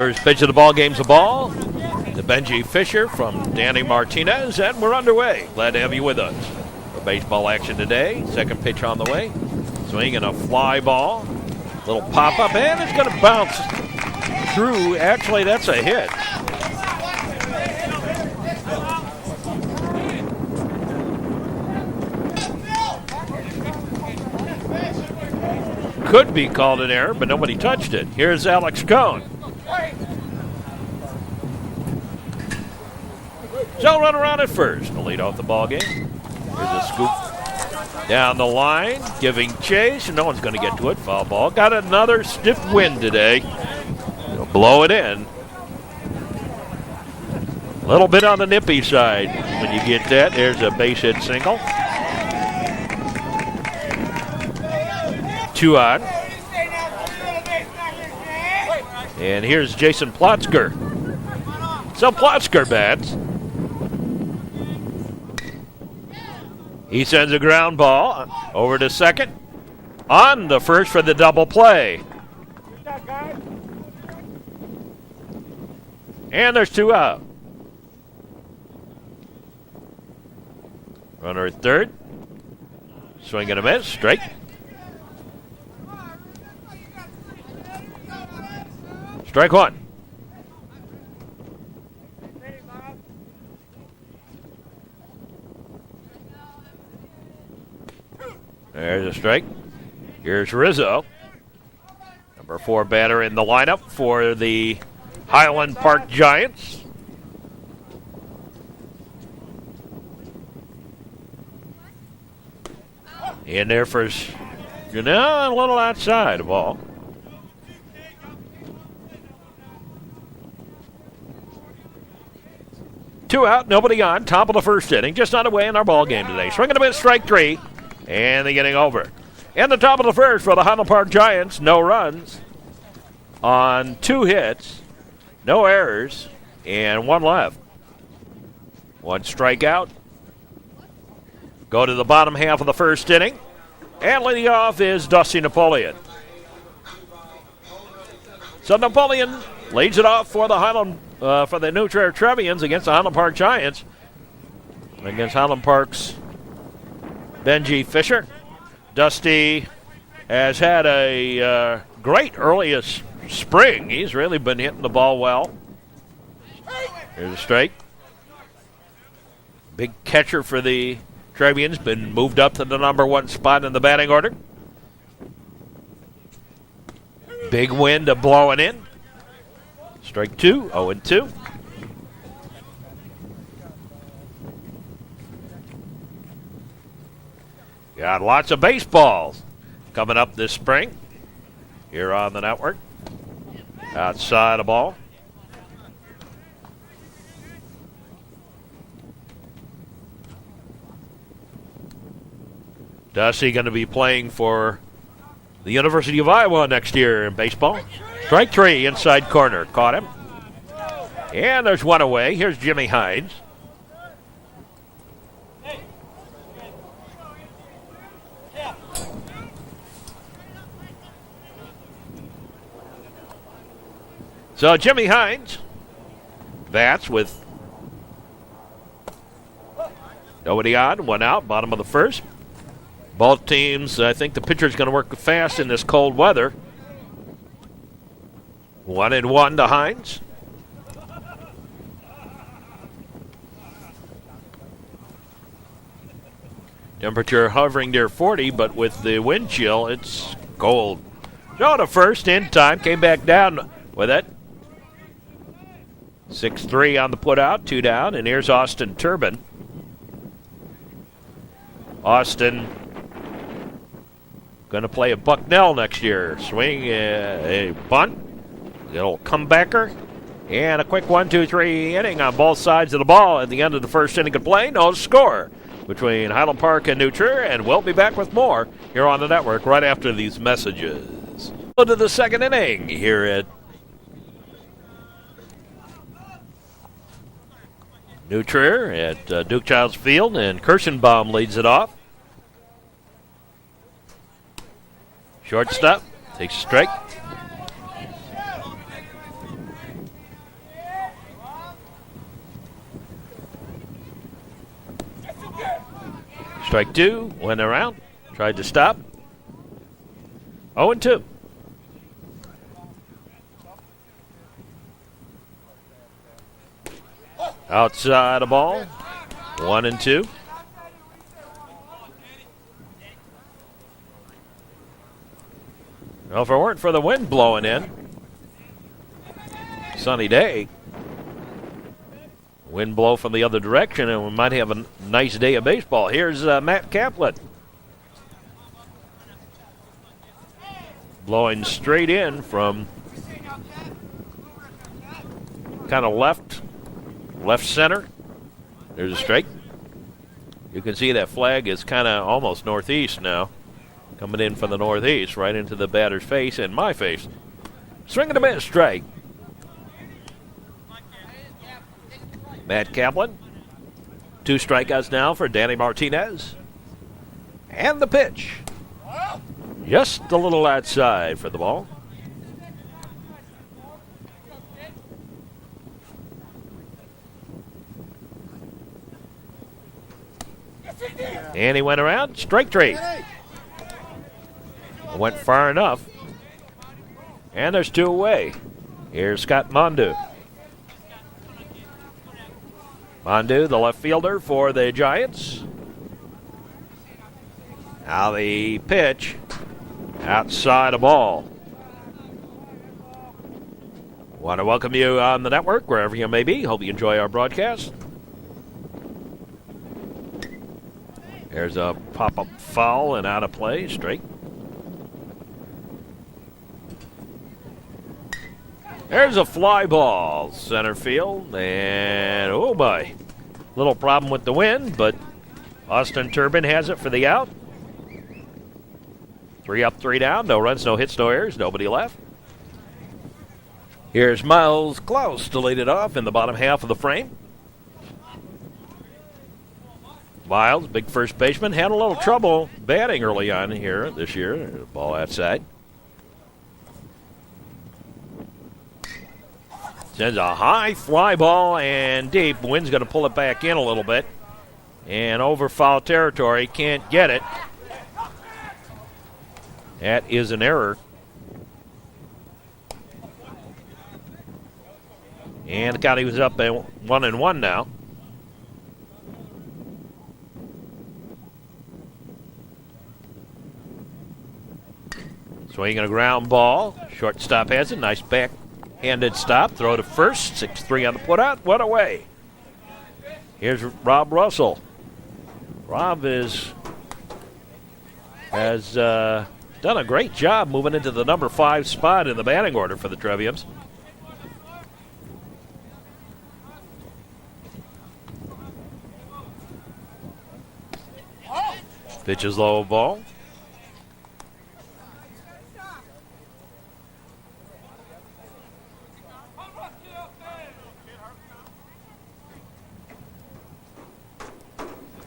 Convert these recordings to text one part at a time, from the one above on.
First pitch of the ball game's a ball. The Benji Fisher from Danny Martinez, and we're underway. Glad to have you with us for baseball action today. Second pitch on the way. Swing and a fly ball. Little pop-up, and it's going to bounce through. Actually, that's a hit. Could be called an error, but nobody touched it. Here's Alex Cohn. So run around at first to lead off the ball game. Here's a scoop down the line, giving chase. No one's going to get to it. Foul ball. Got another stiff wind today. It'll blow it in. A little bit on the nippy side when you get that. There's a base hit single. 2 on. And here's Jason Plotzker. So Plotzker bats. He sends a ground ball over to second. On the first for the double play. And there's 2 out. Runner at third. Swing and a miss. Strike. Strike one. There's a strike. Here's Rizzo. Number 4 batter in the lineup for the HighLand Park Giants. In there for, a little outside the ball. Two out, nobody on. Top of the first inning. Just on the way in our ball game today. Swinging a bit, strike 3. And they're getting over. In the top of the first for the HighLand Park Giants. No runs on 2 hits. No errors. And 1 left. 1 strikeout. Go to the bottom half of the first inning. And leading off is Dusty Napoleon. So Napoleon leads it off for the for the new Trier Trevians against the HighLand Park Giants. Against HighLand Park's Benji Fisher. Dusty has had a great earliest spring. He's really been hitting the ball well. Here's a strike. Big catcher for the Trevians, been moved up to the number 1 spot in the batting order. Big wind blowing in. Strike 2, 0-2. Got lots of baseballs coming up this spring here on the network. Outside the ball. Dusty going to be playing for the University of Iowa next year in baseball. Strike 3, inside corner. Caught him. And there's 1 away. Here's Jimmy Hines. So Jimmy Hines bats with nobody on, 1 out, bottom of the first. Both teams, I think the pitcher's going to work fast in this cold weather. 1-1 to Hines. Temperature hovering near 40, but with the wind chill, it's cold. So the first in time, came back down with it. 6-3 on the putout, 2 down, and here's Austin Turbin. Austin going to play at Bucknell next year. Swing, a bunt, little comebacker, and a quick 1-2-3 inning on both sides of the ball at the end of the first inning of play. No score between HighLand Park and New Trier, and we'll be back with more here on the network right after these messages. Go to the second inning here at New Trier at Duke Childs Field, and Kirschenbaum leads it off. Shortstop takes a strike. Strike two, went around, tried to stop. 0-2. Outside the ball, 1-2. Well, if it weren't for the wind blowing in, sunny day, wind blow from the other direction, and we might have a nice day of baseball. Here's Matt Kaplan. Blowing straight in from kind of left center. There's a strike. You can see that flag is kind of almost northeast now. Coming in from the northeast, right into the batter's face and my face. Swing and a miss, strike. Matt Kaplan. 2 strikeouts now for Danny Martinez. And the pitch. Just a little outside for the ball. And he went around, strike three. Went far enough. And there's 2 away. Here's Scott Mondu. Mondu, the left fielder for the Giants. Now the pitch. Outside the ball. Want to welcome you on the network, wherever you may be. Hope you enjoy our broadcast. There's a pop-up foul and out of play, straight. There's a fly ball, center field, and oh boy. Little problem with the wind, but Austin Turbin has it for the out. 3 up, 3 down, no runs, no hits, no errors, nobody left. Here's Miles Klaus to lead it off in the bottom half of the frame. Miles, big first baseman, had a little trouble batting early on here this year. Ball outside. Sends a high fly ball and deep. Wind's going to pull it back in a little bit. And over foul territory, can't get it. That is an error. And the County was up at 1-1 now. Swinging a ground ball. Shortstop has it. Nice backhanded stop. Throw to first. 6-3 on the putout. One away. Here's Rob Russell. Rob has done a great job moving into the number 5 spot in the batting order for the Trevians. Pitch is low ball.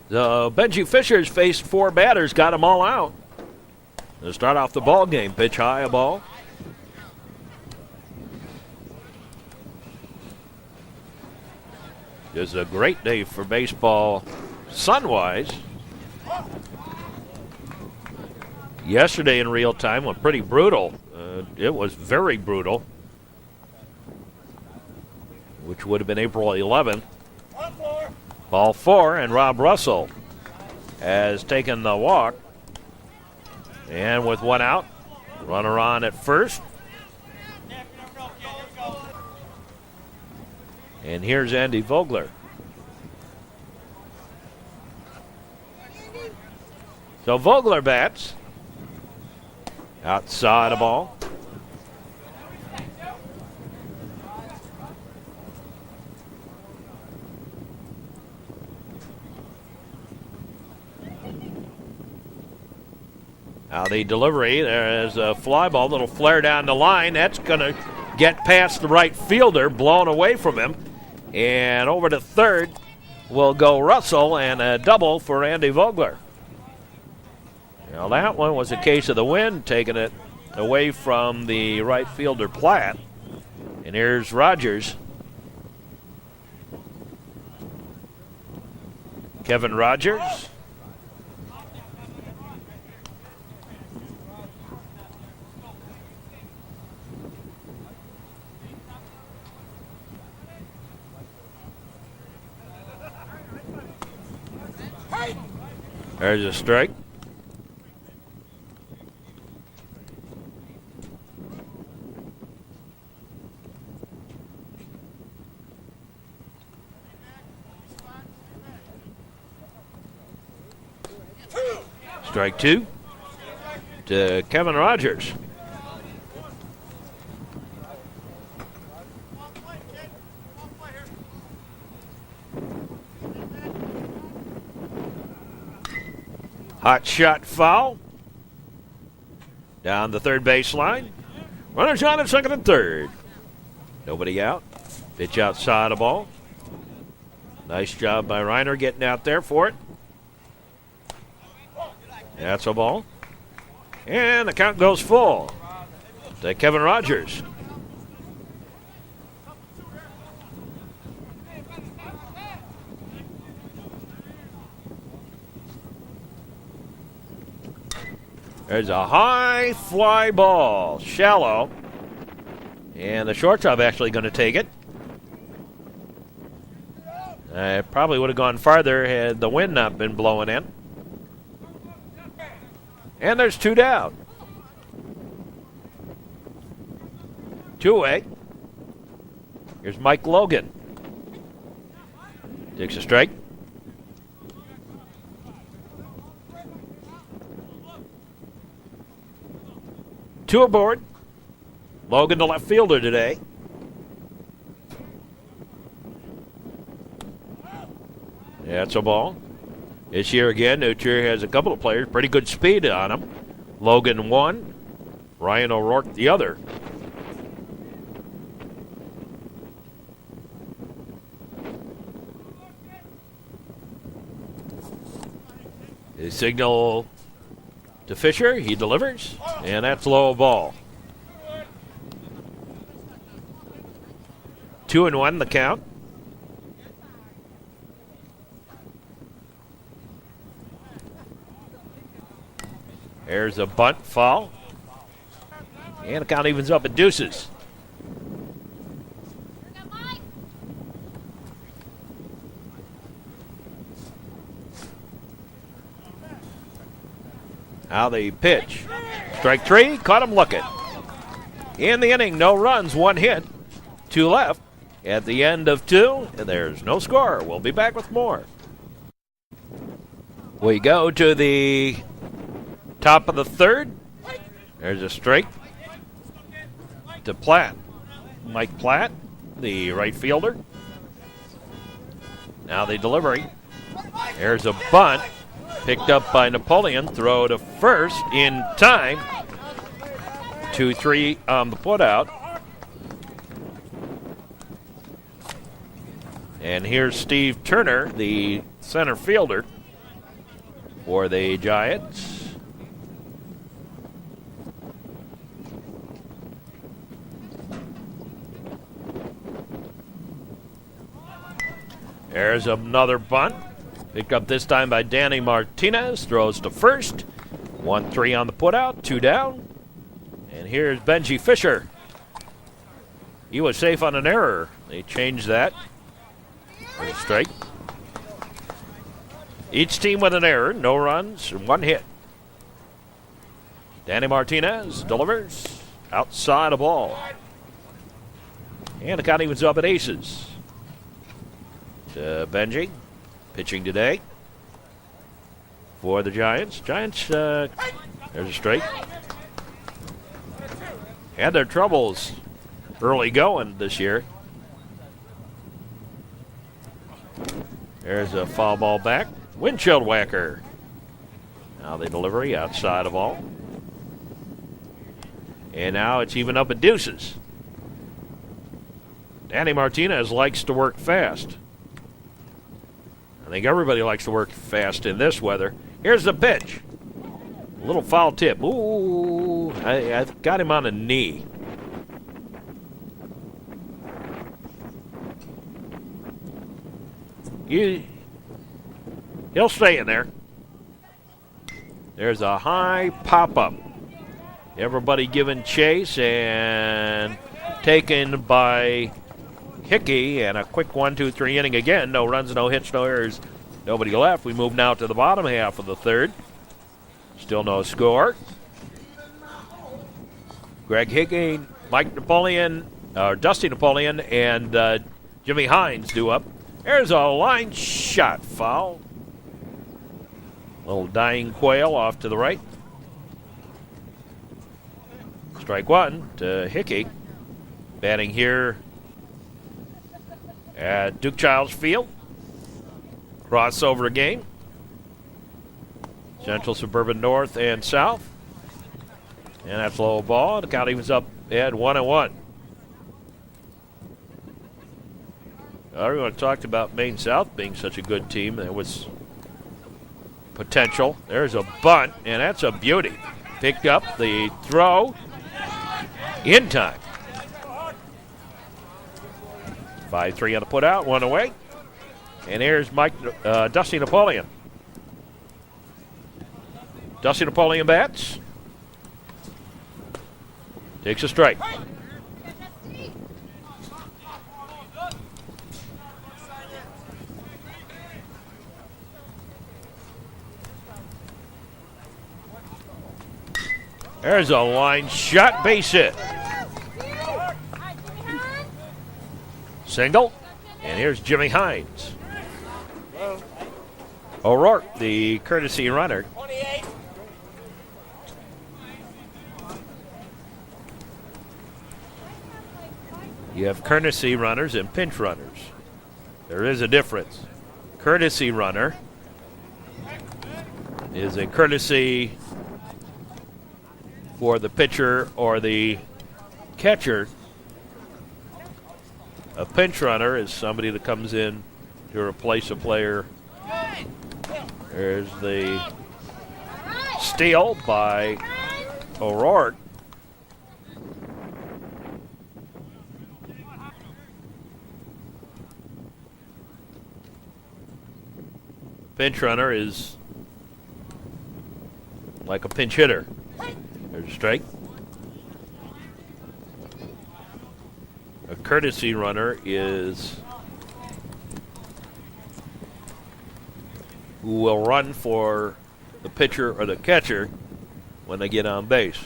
So Benji Fisher's faced 4 batters, got them all out. To start off the ball game, pitch high, a ball. It's a great day for baseball, sun-wise. Yesterday in real time was pretty brutal. It was very brutal, which would have been April 11th. Ball 4, and Rob Russell has taken the walk. And with 1 out, runner on at first. And here's Andy Vogler. So Vogler bats. Outside the ball. Now the delivery, there's a fly ball that'll flare down the line. That's going to get past the right fielder, blown away from him. And over to third will go Russell, and a double for Andy Vogler. Now that one was a case of the wind, taking it away from the right fielder Platt. And here's Rogers. Kevin Rogers There's a strike. Strike two to Kevin Rogers. Hot shot foul. Down the third baseline. Runners on at second and third. Nobody out. Pitch outside the ball. Nice job by Reiner getting out there for it. That's a ball. And the count goes full to Kevin Rogers. There's a high fly ball, shallow. And the shortstop actually going to take it. It probably would have gone farther had the wind not been blowing in. And there's two down. Two away. Here's Mike Logan. Takes a strike. Two aboard. Logan, the left fielder today. That's a ball. This year again, New Trier has a couple of players, pretty good speed on them. Logan one, Ryan O'Rourke the other. His signal to Fisher, he delivers, and that's low ball. 2-1 the count. There's a bunt foul. And the count evens up at deuces. Now the pitch. Strike three, caught him looking. In the inning, no runs, one hit, two left. At the end of two, and there's no score. We'll be back with more. We go to the top of the third. There's a strike to Platt. Mike Platt, the right fielder. Now the delivery. There's a bunt. Picked up by Napoleon. Throw to first in time. 2-3 on the putout. And here's Steve Turner, the center fielder for the Giants. There's another bunt. Picked up this time by Danny Martinez. Throws to first. 1-3 on the putout. Two down. And here's Benji Fisher. He was safe on an error. They changed that. Strike. Each team with an error. No runs. One hit. Danny Martinez delivers. Outside the ball. And the count evens up at aces. To Benji. Pitching today for the Giants. Giants, there's a strike. Had their troubles early going this year. There's a foul ball back. Windshield whacker. Now the delivery outside of ball. And now it's even up at deuces. Danny Martinez likes to work fast. I think everybody likes to work fast in this weather. Here's the pitch. A little foul tip. Ooh, I got him on a knee. He'll stay in there. There's a high pop-up. Everybody giving chase and taken by Hickey, and a quick 1-2-3 inning again. No runs, no hits, no errors. Nobody left. We move now to the bottom half of the third. Still no score. Greg Hickey, Mike Napoleon, Dusty Napoleon, and Jimmy Hines due up. There's a line shot foul. Little dying quail off to the right. Strike one to Hickey. Batting here at Duke Childs Field. Crossover game. Central Suburban North and South. And that's low ball. The count evens up at 1-1. Everyone talked about Maine South being such a good team. There was potential. There's a bunt, and that's a beauty. Picked up the throw in time. 5-3 on the put out, one away. And here's Dusty Napoleon. Dusty Napoleon bats. Takes a strike. There's a line shot, base hit. Single. And here's Jimmy Hines. O'Rourke, the courtesy runner. You have courtesy runners and pinch runners. There is a difference. Courtesy runner is a courtesy for the pitcher or the catcher. A pinch runner is somebody that comes in to replace a player. There's the steal by O'Rourke. Pinch runner is like a pinch hitter. There's a strike. A courtesy runner is who will run for the pitcher or the catcher when they get on base.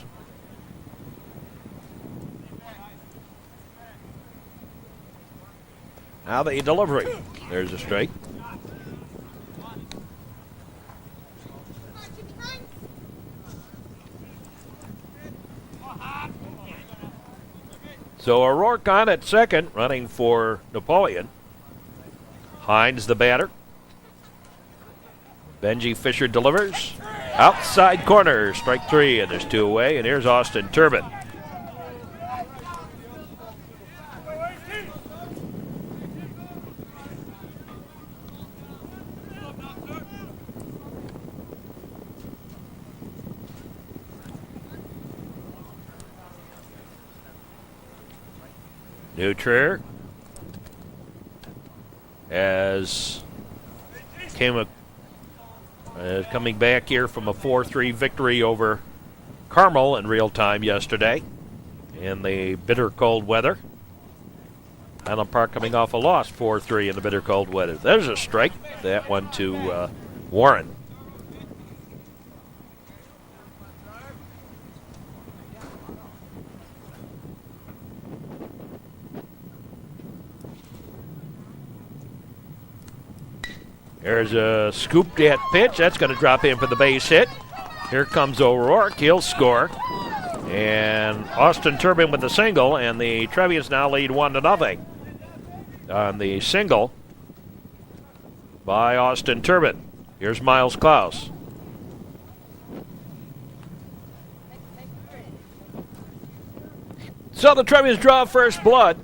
Now the delivery. There's a strike. So O'Rourke on at second, running for Napoleon. Hines the batter. Benji Fisher delivers. Outside corner, strike three, and there's two away. And here's Austin Turbin. New Trier as coming back here from a 4-3 victory over Carmel in real time yesterday in the bitter cold weather. HighLand Park coming off a loss 4-3 in the bitter cold weather. There's a strike. That one to Warren. There's a scooped at pitch. That's going to drop in for the base hit. Here comes O'Rourke. He'll score. And Austin Turbin with the single, and the Trevians now lead 1-0 on the single by Austin Turbin. Here's Miles Klaus. So the Trevians draw first blood.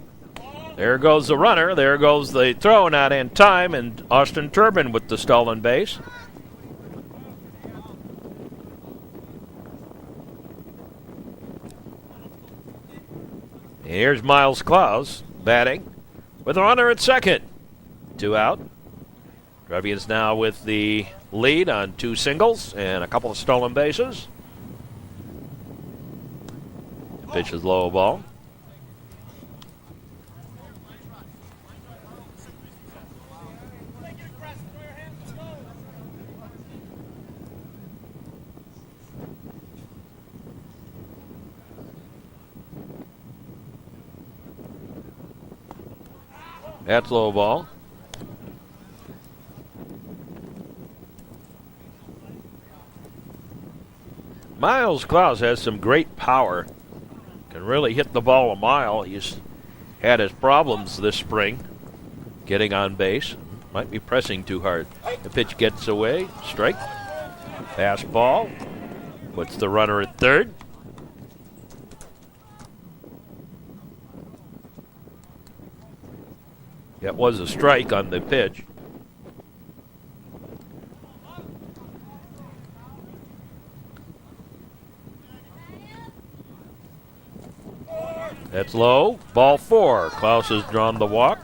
There goes the runner. There goes the throw, not in time, and Austin Turbin with the stolen base. Here's Miles Klaus batting with a runner at second. Two out. Trevians now with the lead on two singles and a couple of stolen bases. The pitch is low ball. That's low ball. Miles Klaus has some great power. Can really hit the ball a mile. He's had his problems this spring getting on base. Might be pressing too hard. The pitch gets away. Strike. Pass ball. Puts the runner at third. That was a strike on the pitch. That's low. Ball 4. Klaus has drawn the walk.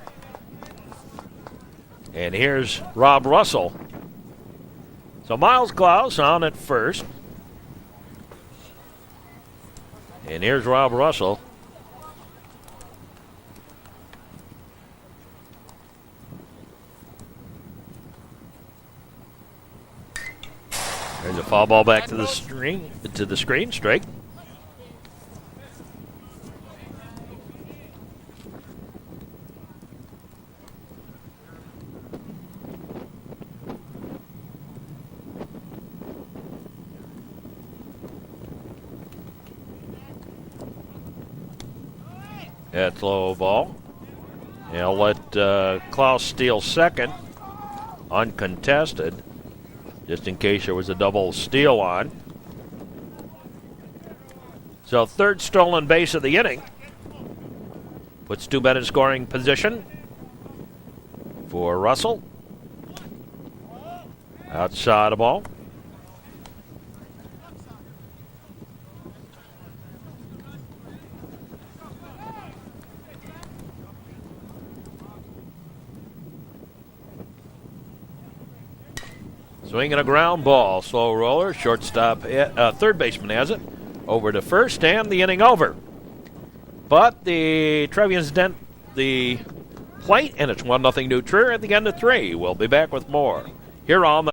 And here's Rob Russell. So Miles Klaus on at first. And here's Rob Russell. There's a foul ball back to the screen. Strike. That's low ball. And I'll let Klaus steal second, uncontested, just in case there was a double steal on. So third stolen base of the inning. Puts 2 men in scoring position for Russell. Outside the ball. Swinging a ground ball. Slow roller. Shortstop. Third baseman has it. Over to first, and the inning over. But the Trevians dent the plate, and it's 1-0 to Trier at the end of 3. We'll be back with more here on the.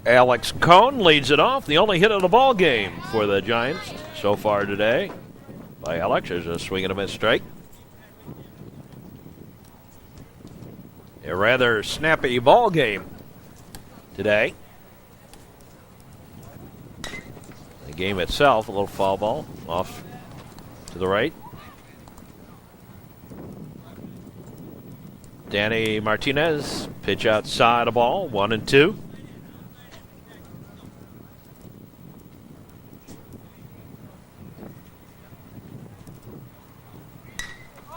Alex Cohn leads it off. The only hit of the ball game for the Giants so far today. By Alex, there's a swing and a miss strike. A rather snappy ball game today. The game itself, a little foul ball off to the right. Danny Martinez, pitch outside the ball, 1-2.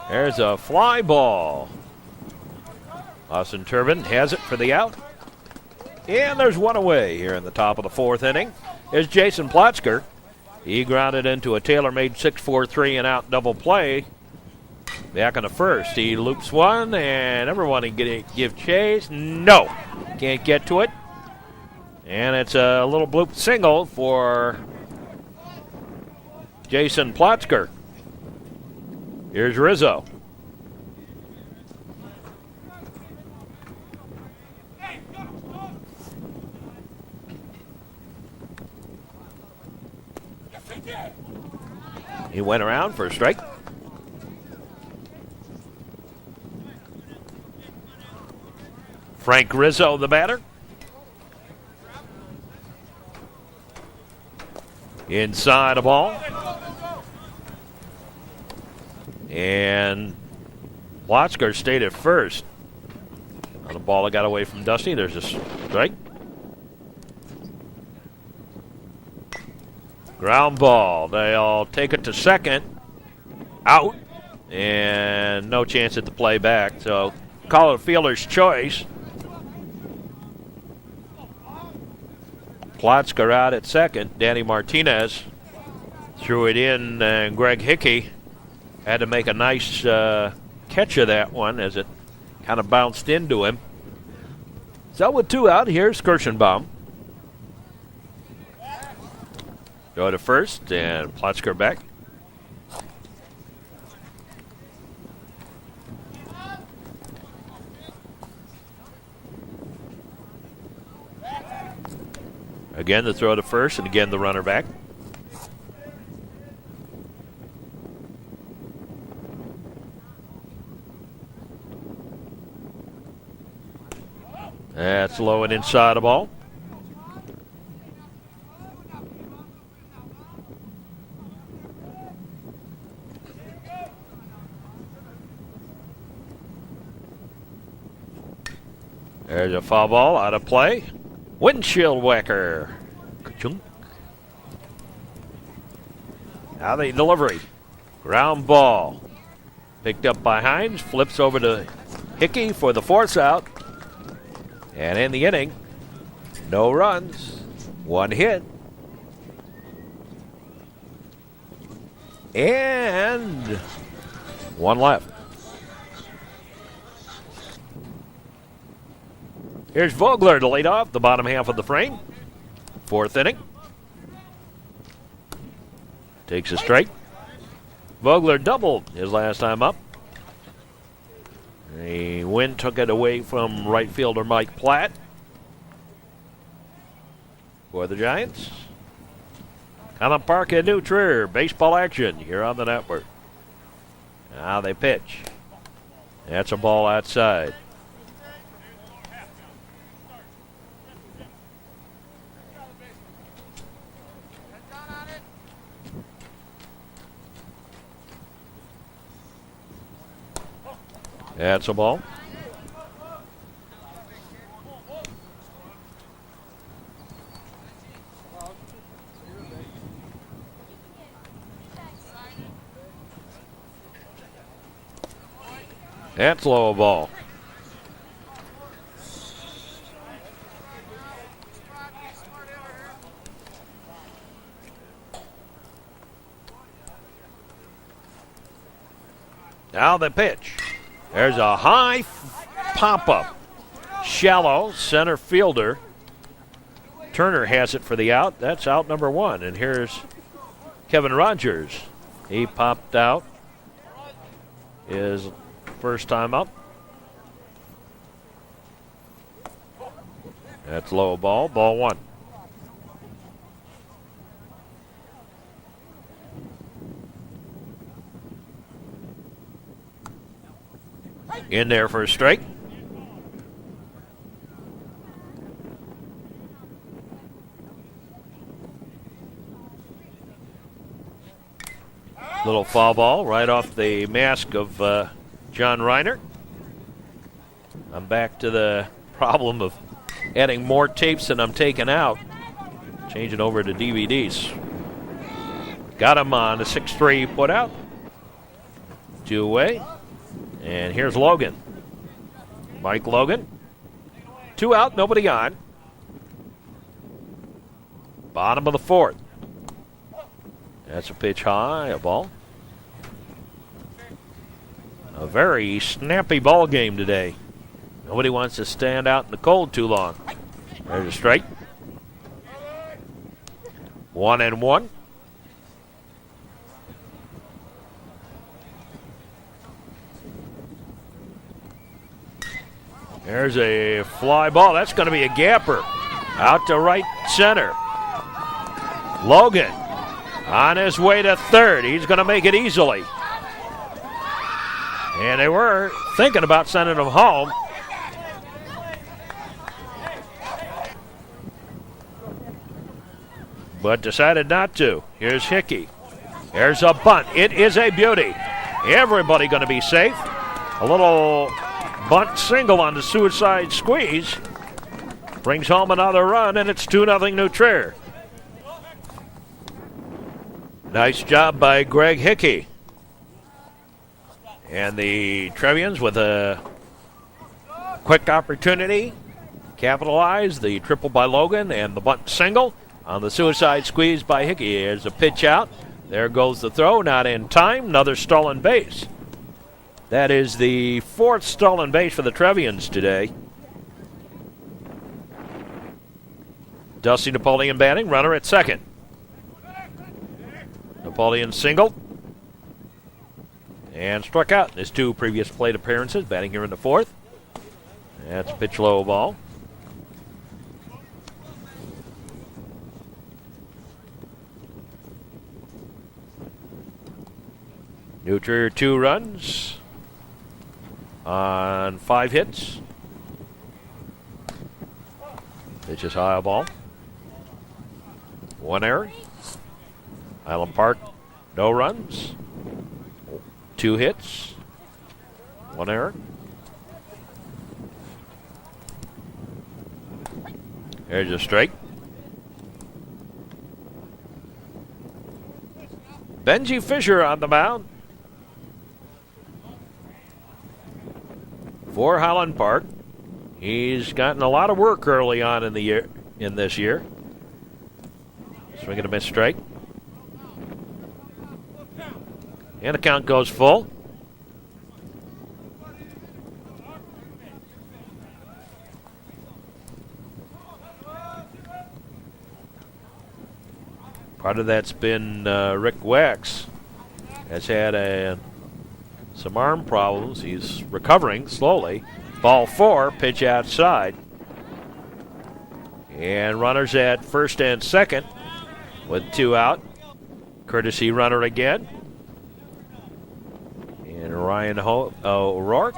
There's a fly ball. Austin Turbin has it for the out. And there's one away here in the top of the 4th inning. Is Jason Plotzker. He grounded into a tailor-made 6-4-3 and out double play. Back in the first, he loops one, and everyone can give chase. No, can't get to it. And it's a little bloop single for Jason Plotzker. Here's Rizzo. He went around for a strike. Frank Rizzo, the batter. Inside the ball. And Plotzker stayed at first. On the ball that got away from Dusty, there's a strike. Ground ball. They'll take it to second. Out. And no chance at the play back. So call it a fielder's choice. Plotzker out at second. Danny Martinez threw it in, and Greg Hickey had to make a nice catch of that one as it kind of bounced into him. So with 2 out, here's Kirschenbaum. Go to first, and Plotzker back. Again, the throw to first, and again the runner back. That's low and inside the ball. There's a foul ball out of play. Windshield whacker. Ka-chunk. Now the delivery. Ground ball. Picked up by Hines. Flips over to Hickey for the force out. And in the inning, no runs. One hit. And one left. Here's Vogler to lead off the bottom half of the frame. Fourth inning. Takes a strike. Vogler doubled his last time up. The wind took it away from right fielder Mike Platt for the Giants. HighLand Park and New Trier. Baseball action here on the network. Now they pitch. That's a ball outside. That's a ball. That's low ball. Now the pitch. There's a high pop-up. Shallow center fielder. Turner has it for the out. That's out number one. And here's Kevin Rogers. He popped out his first time up. That's low ball. Ball one. In there for a strike. Little foul ball right off the mask of John Reiner. I'm back to the problem of adding more tapes than I'm taking out. Changing over to DVDs. Got him on the 6-3 put out. 2 away. And here's Logan. Mike Logan. 2 out, nobody on. Bottom of the fourth. That's a pitch high, a ball. A very snappy ball game today. Nobody wants to stand out in the cold too long. There's a strike. 1-1. There's a fly ball. That's going to be a gapper. Out to right center. Logan on his way to third. He's going to make it easily. And they were thinking about sending him home. But decided not to. Here's Hickey. There's a bunt. It is a beauty. Everybody going to be safe. A little bunt single on the suicide squeeze. Brings home another run, and it's 2-0 New Trier. Nice job by Greg Hickey. And the Trevians with a quick opportunity. Capitalize the triple by Logan and the bunt single on the suicide squeeze by Hickey. There's a pitch out. There goes the throw, not in time. Another stolen base. That is the 4th stolen base for the Trevians today. Dusty Napoleon batting, runner at second. Napoleon singled and struck out in his 2 previous plate appearances, batting here in the 4th. That's a pitch low ball. New Trier 2 runs on 5 hits. Pitch is high ball. One error. HighLand Park, no runs. 2 hits. 1 error. There's a strike. Benji Fisher on the mound for HighLand Park. He's gotten a lot of work early on in this year. Swing and a miss strike. And the count goes full. Part of that's been Rick Wax. Has had some arm problems. He's recovering slowly. Ball 4, pitch outside. And runners at first and second with 2 out. Courtesy runner again. And Ryan O'Rourke.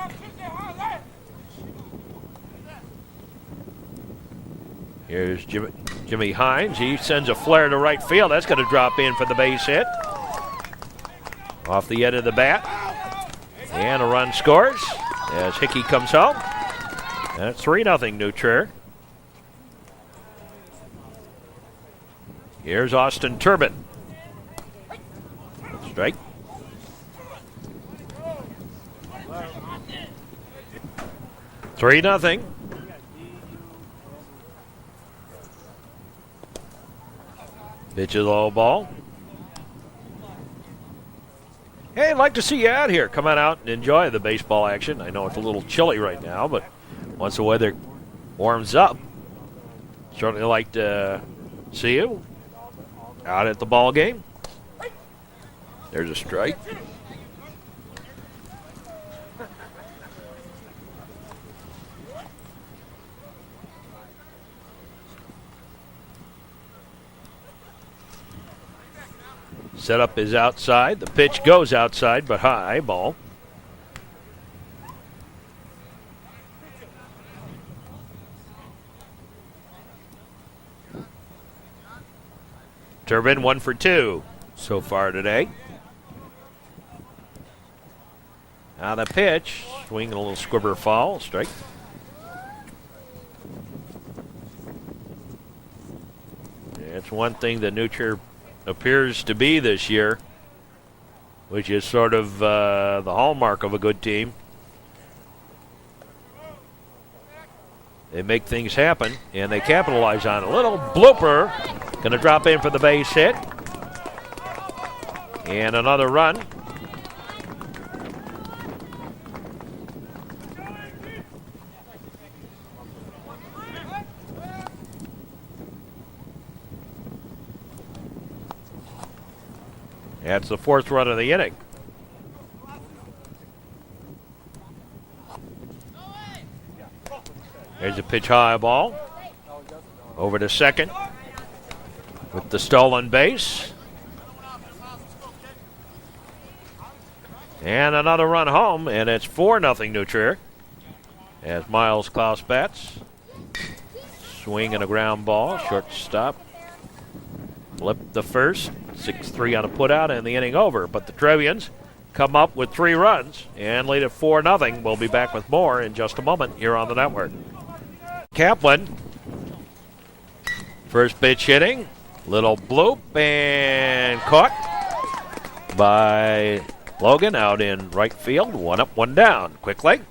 Here's Jimmy Hines. He sends a flare to right field. That's going to drop in for the base hit. Off the end of the bat. And a run scores as Hickey comes home. That's 3-0 New Trier. Here's Austin Turbin. Strike. Three nothing. Pitch is low ball. Hey, I'd like to see you out here. Come on out and enjoy the baseball action. I know it's a little chilly right now, but once the weather warms up, certainly like to see you out at the ball game. There's a strike. Setup is outside. The pitch goes outside, but high ball. Turbin 1 for 2 so far today. Now the pitch, swing a little squibber foul, strike. It's one thing that New Trier appears to be this year, which is sort of the hallmark of a good team. They make things happen, and they capitalize on it. A little blooper. Going to drop in for the base hit. And another run. That's the 4th run of the inning. There's a pitch high ball. Over to second with the stolen base. And another run home, and it's 4-0 New Trier. As Miles Klaus bats. Swing and a ground ball, shortstop. Flip the first. 6-3 on a putout and the inning over. But the Trevians come up with 3 runs and lead at 4-0. We'll be back with more in just a moment here on the network. Kaplan. First pitch hitting. Little bloop and caught by Logan out in right field. 1 up, 1 down. Quickly.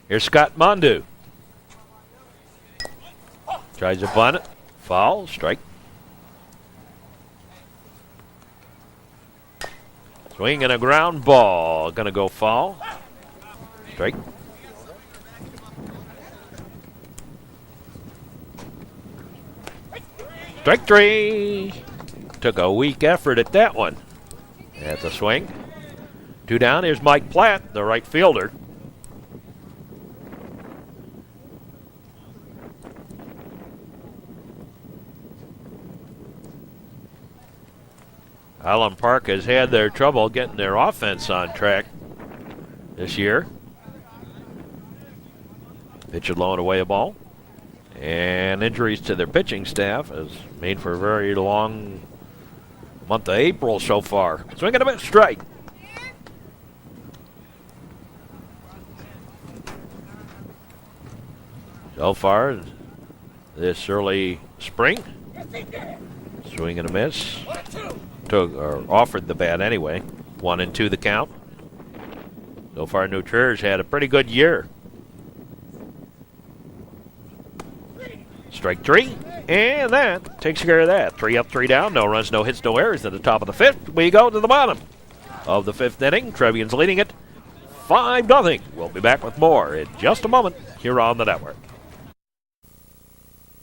Here's Scott Mondu. Tries to bunt it. Foul. Strike. Swing and a ground ball. Going to go foul. Strike. Strike 3. Took a weak effort at that one. At the swing. 2 down. Here's Mike Platt, the right fielder. HighLand Park has had their trouble getting their offense on track this year. Pitch and low and away a ball. And injuries to their pitching staff has made for a very long month of April so far. Swing and a miss, strike. So far, this early spring, swing and a miss. Offered the bat anyway. 1-2 the count. So far, New Trier's had a pretty good year. Strike three, and that takes care of that. 3 up, 3 down, no runs, no hits, no errors at the top of the fifth. We go to the bottom of the fifth inning. Trevians leading it 5-0. We'll be back with more in just a moment here on the network.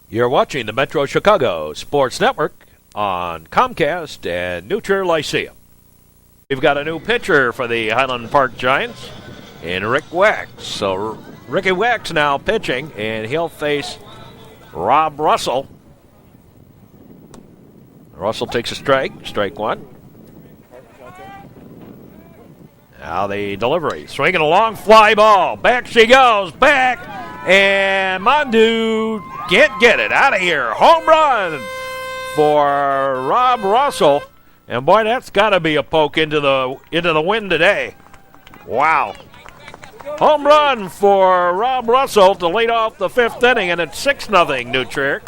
You're watching the Metro Chicago Sports Network on Comcast and New Trier Lyceum. We've got a new pitcher for the HighLand Park Giants in Rick Wax. So Ricky Wax now pitching, and he'll face Rob Russell. Russell takes a strike one. Now the delivery, swinging a long fly ball. Back she goes, back, and Mandu can't get it out of here. Home run for Rob Russell. And boy, that's got to be a poke into the wind today. Wow. Home run for Rob Russell to lead off the fifth inning, and it's 6-0 New Trier.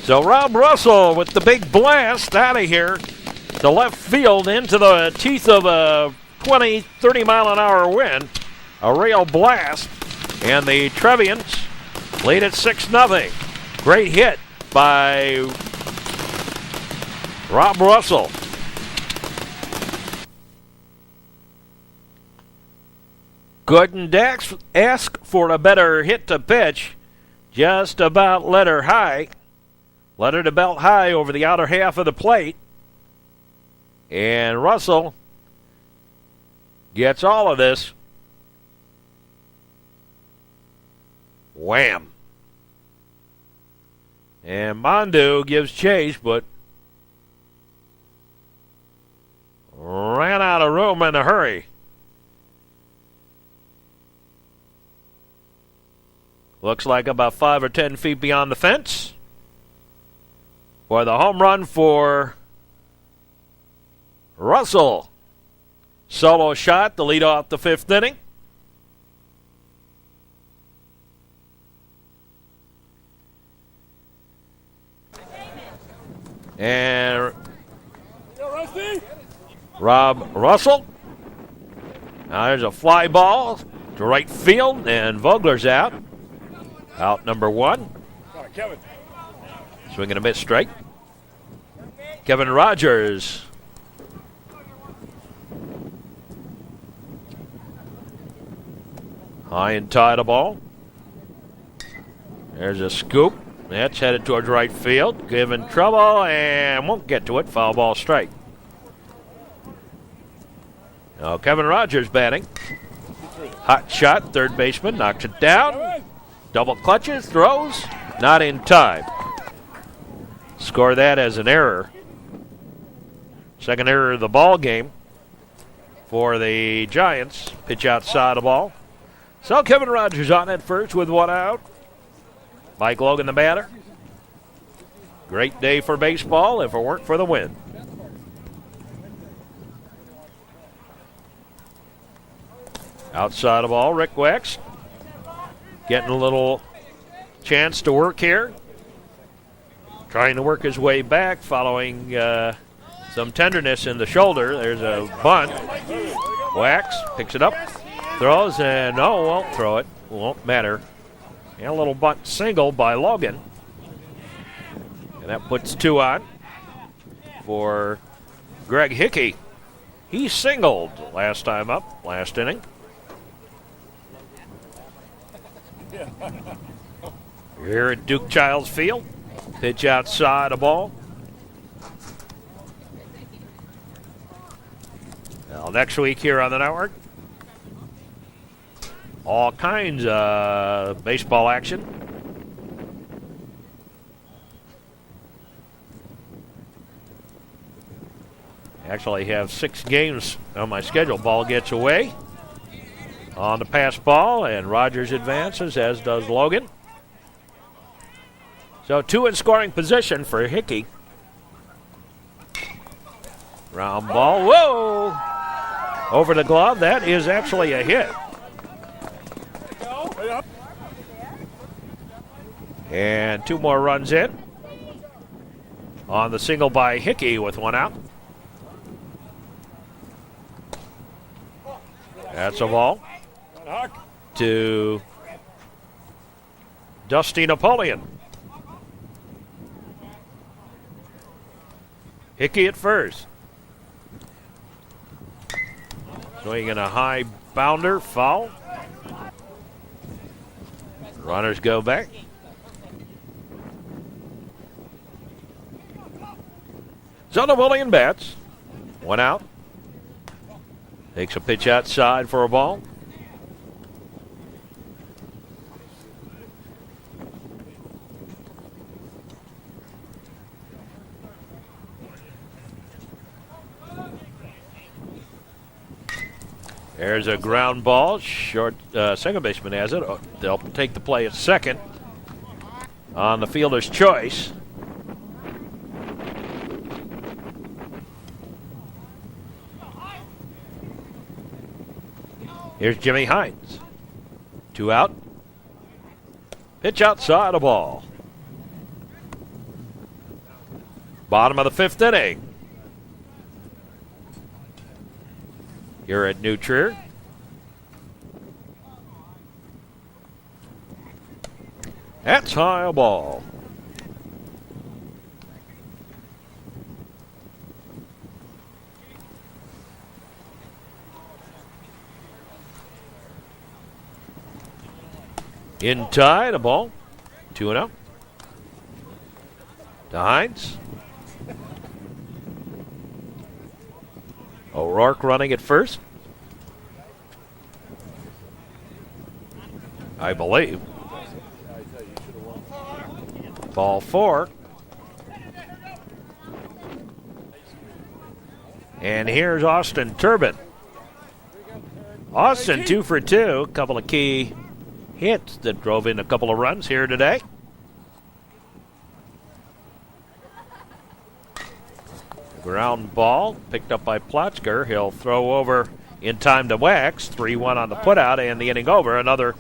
So Rob Russell with the big blast out of here to left field into the teeth of a 20, 30 mile an hour wind. A real blast. And the Trevians lead at 6-0. Great hit by Rob Russell. Couldn't ask for a better hit to pitch. Just about let her to belt high over the outer half of the plate. And Russell gets all of this. Wham. And Mandu gives chase, but ran out of room in a hurry. Looks like about 5 or 10 feet beyond the fence. For the home run for Russell. Solo shot to lead off the fifth inning. And Rob Russell. Now there's a fly ball to right field, and Vogler's out. Out number one. Swinging a miss, strike. Kevin Rogers. High and tight a ball. There's a scoop. That's headed towards right field. Given trouble and won't get to it. Foul ball, strike. Now Kevin Rogers batting. Hot shot, third baseman, knocks it down. Double clutches, throws, not in time. Score that as an error. Second error of the ball game for the Giants. Pitch outside the ball. So Kevin Rogers on at first with one out. Mike Logan the batter. Great day for baseball if it weren't for the wind. Outside the ball, Rick Wax getting a little chance to work here. Trying to work his way back following some tenderness in the shoulder. There's a bunt. Wax picks it up, throws, and no, won't throw it. Won't matter. And a little bunt single by Logan. And that puts two on for Greg Hickey. He singled last time up, last inning. Here at Duke Childs Field. Pitch outside a ball. Now, next week here on the network, all kinds of baseball action. Actually have 6 games on my schedule. Ball gets away. on the pass ball, and Rogers advances, as does Logan. So 2 in scoring position for Hickey. Round ball, whoa! Over the glove, that is actually a hit. And 2 more runs in on the single by Hickey with 1 out. That's a ball to Dusty Napoleon. Hickey at first. Swinging a high bounder, foul. Runners go back. So Napoleon bats. 1 out. Takes a pitch outside for a ball. There's a ground ball. Short second baseman has it. They'll take the play at second on the fielder's choice. Here's Jimmy Hines. 2 out. Pitch outside a ball. Bottom of the 5th inning. Here at New Trier. That's high a ball. In tie, the ball. 2-0. To Hines. O'Rourke running at first. I believe. Ball 4. And here's Austin Turbin. Austin 2 for 2. A couple of key hits that drove in a couple of runs here today. Ground ball picked up by Plotzker. He'll throw over in time to Wax. 3-1 on the putout and the inning over. Another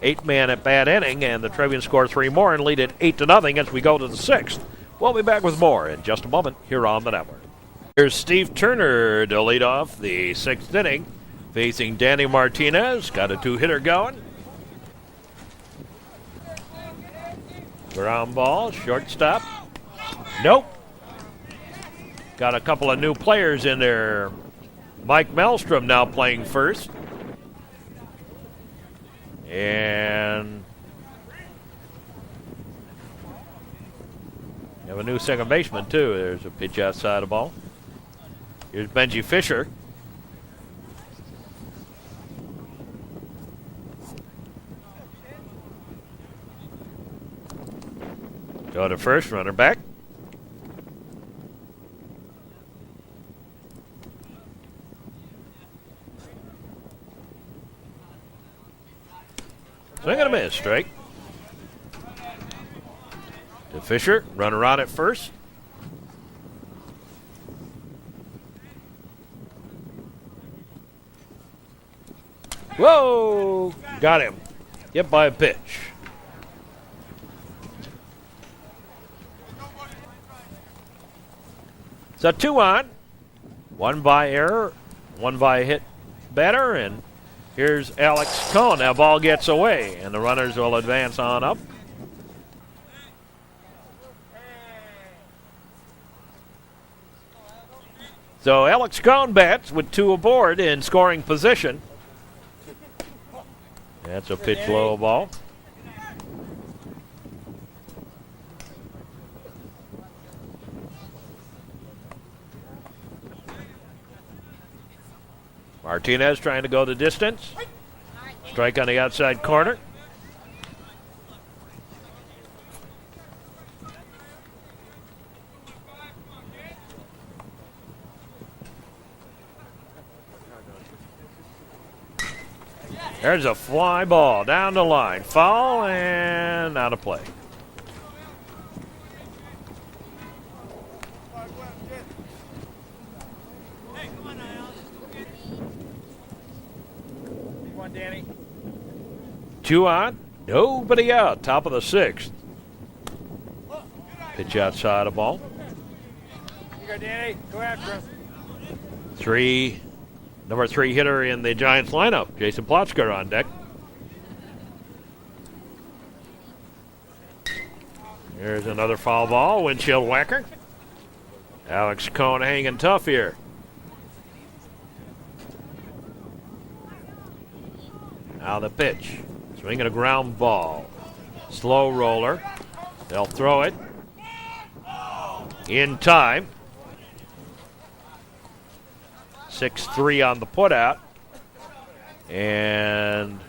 8-man at bat inning, and the Trevians score 3 more and lead it 8-0 as we go to the 6th. We'll be back with more in just a moment here on the network. Here's Steve Turner to lead off the 6th inning, facing Danny Martinez. Got a 2-hitter going. Ground ball, shortstop. Nope. Got a couple of new players in there. Mike Maelstrom now playing first. And you have a new second baseman, too. There's a pitch outside the ball. Here's Benji Fisher. Go to first, runner back. Swing and a miss, strike. To Fisher, runner on at first. Whoa! Got him. Hit by a pitch. So 2 on. 1 by error, 1 by hit batter, and here's Alex Cohn. That ball gets away, and the runners will advance on up. So Alex Cohn bats with 2 aboard in scoring position. That's a pitch low ball. Martinez trying to go the distance. Strike on the outside corner. There's a fly ball down the line. Foul and out of play. Danny. 2 on, nobody out. Top of the 6th. Pitch outside the ball. You go, Danny. Go after him. Number 3 hitter in the Giants lineup, Jason Plotzker on deck. Here's another foul ball, windshield whacker. Alex Cohn hanging tough here. Now the pitch. Swinging a ground ball. Slow roller. They'll throw it. In time. 6-3 on the putout. And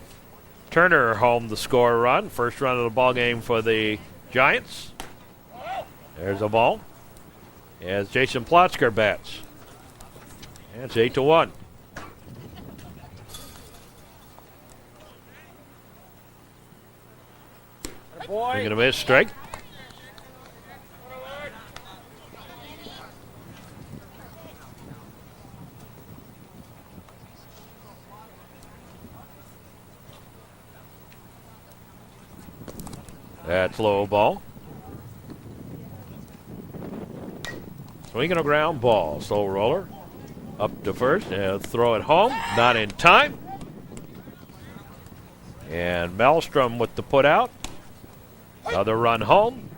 Turner home the score run. First run of the ball game for the Giants. There's a ball. As Jason Plotzker bats. And it's 8-1. Swing and a miss, strike. That's low ball. Swinging a ground ball. Slow roller. Up to first. And throw it home. Not in time. And Maelstrom with the put out. Another run home.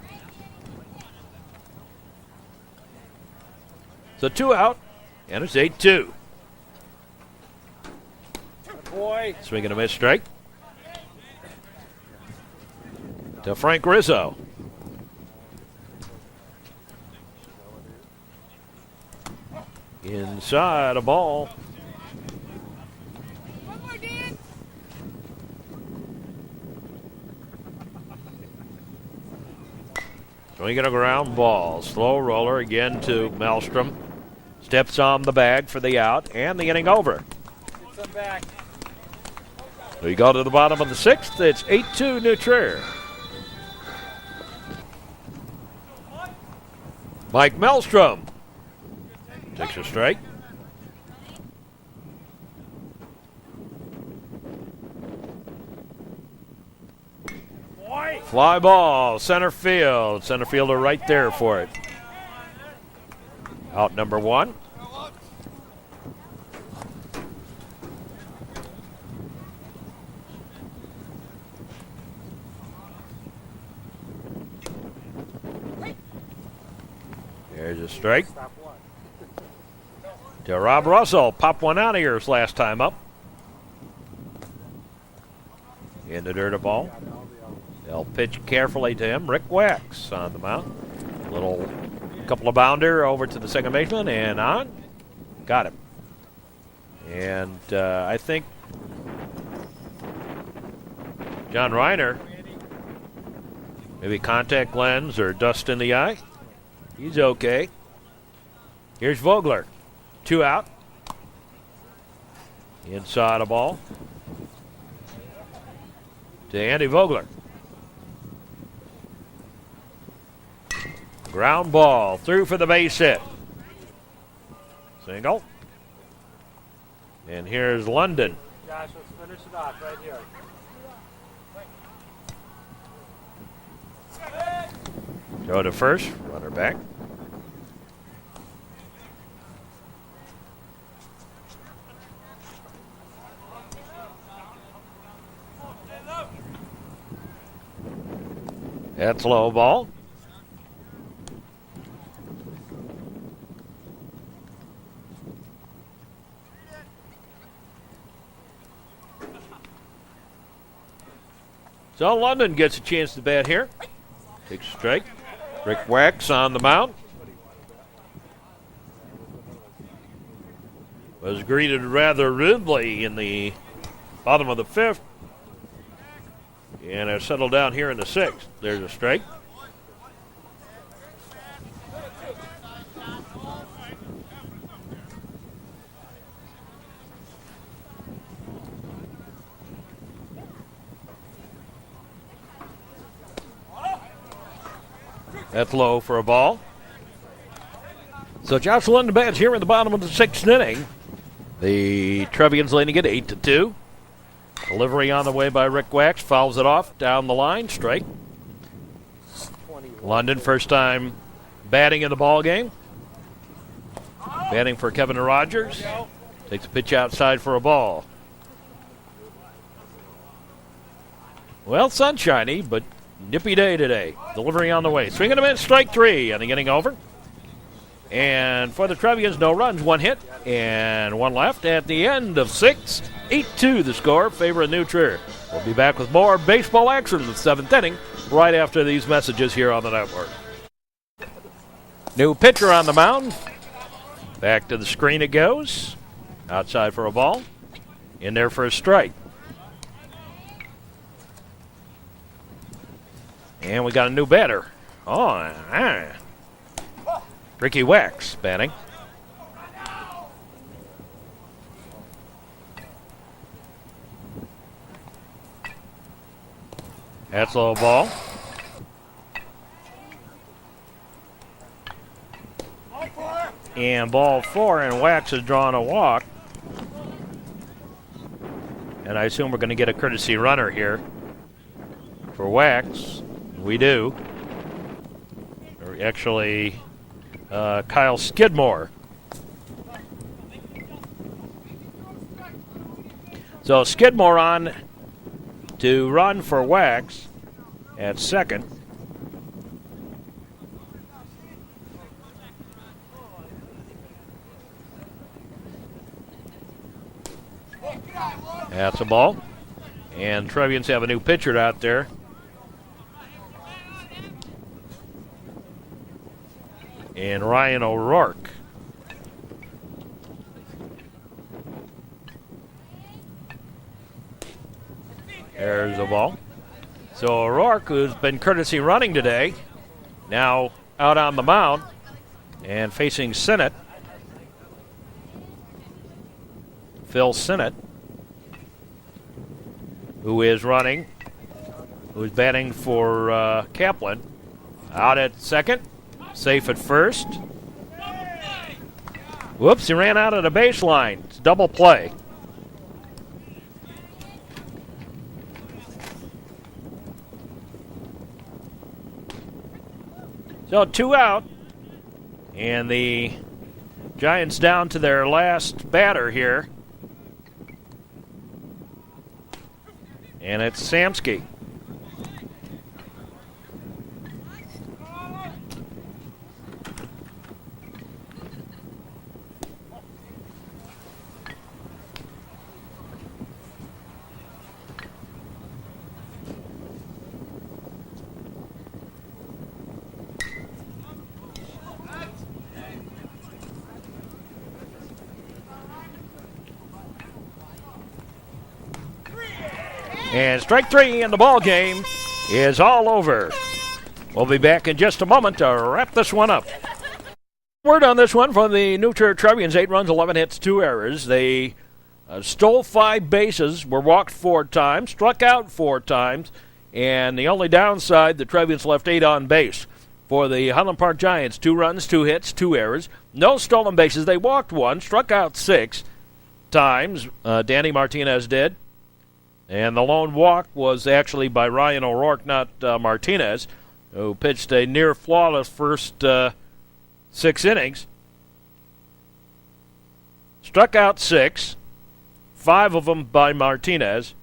So 2 out. And it's 8-2. Boy. Swinging a miss, strike. To Frank Rizzo. Inside a ball. Swinging a ground ball. Slow roller again to Maelstrom. Steps on the bag for the out and the inning over. Get some back. We go to the bottom of the 6th. It's 8-2 New Trier. Mike Maelstrom takes a strike. Fly ball, center field. Center fielder right there for it. Out number 1. There's a strike. To Rob Russell. Pop one out of here his last time up. In the dirt a ball. They'll pitch carefully to him. Rick Wax on the mound. Little couple of bounder over to the second baseman and on. Got him. And I think John Reiner, maybe contact lens or dust in the eye. He's okay. Here's Vogler. 2 out. Inside a ball. To Andy Vogler. Ground ball. Through for the base hit. Single. And here's London. Josh, let's finish it off right here. Go to first. Runner back. That's low ball. So London gets a chance to bat here. Takes a strike. Rick Wax on the mound. Was greeted rather rudely in the bottom of the 5th. And has settled down here in the 6th. There's a strike. That's low for a ball. So Jocelyn Bench here in the bottom of the 6th inning. The Trevians leading it 8-2. Delivery on the way by Rick Wax. Fouls it off down the line. Strike. London, first time batting in the ball game. Batting for Kevin Rogers. Takes a pitch outside for a ball. Well, sunshiny, but nippy day today. Delivery on the way. Swing and a miss, strike 3 on the inning over. And for the Trevians, no runs, 1 hit, and 1 left. At the end of 6, 8-2 the score, favor of New Trier. We'll be back with more baseball action in the 7th inning right after these messages here on the network. New pitcher on the mound. Back to the screen it goes. Outside for a ball. In there for a strike. And we got a new batter. Ricky Wax batting. That's a low ball. And ball 4, and Wax has drawn a walk. And I assume we're going to get a courtesy runner here for Wax. We do. Or actually, Kyle Skidmore. So Skidmore on to run for Wax at second. That's a ball. And Trevians have a new pitcher out there. And Ryan O'Rourke. There's a ball. So O'Rourke, who's been courtesy running today, now out on the mound and facing Sinnott. Phil Sinnott, who is running, who's batting for Kaplan. Out at second, safe at first. Whoops, he ran out of the baseline. It's double play. So 2 out, and the Giants down to their last batter here. And it's Samsky. And strike 3 in the ball game is all over. We'll be back in just a moment to wrap this one up. Word on this one from the New Trier Trevians: 8 runs, 11 hits, 2 errors. They stole 5 bases, were walked 4 times, struck out 4 times, and the only downside, the Trevians left 8 on base. For the HighLand Park Giants, 2 runs, 2 hits, 2 errors, no stolen bases. They walked 1, struck out 6 times. Danny Martinez did. And the lone walk was actually by Ryan O'Rourke, not Martinez, who pitched a near-flawless first 6 innings. Struck out 6, 5 of them by Martinez,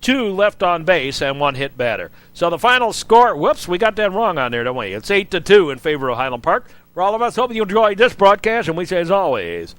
2 left on base, and 1 hit batter. So the final score, whoops, we got that wrong on there, don't we? It's 8-2 in favor of HighLand Park. For all of us, hope you enjoyed this broadcast, and we say, as always,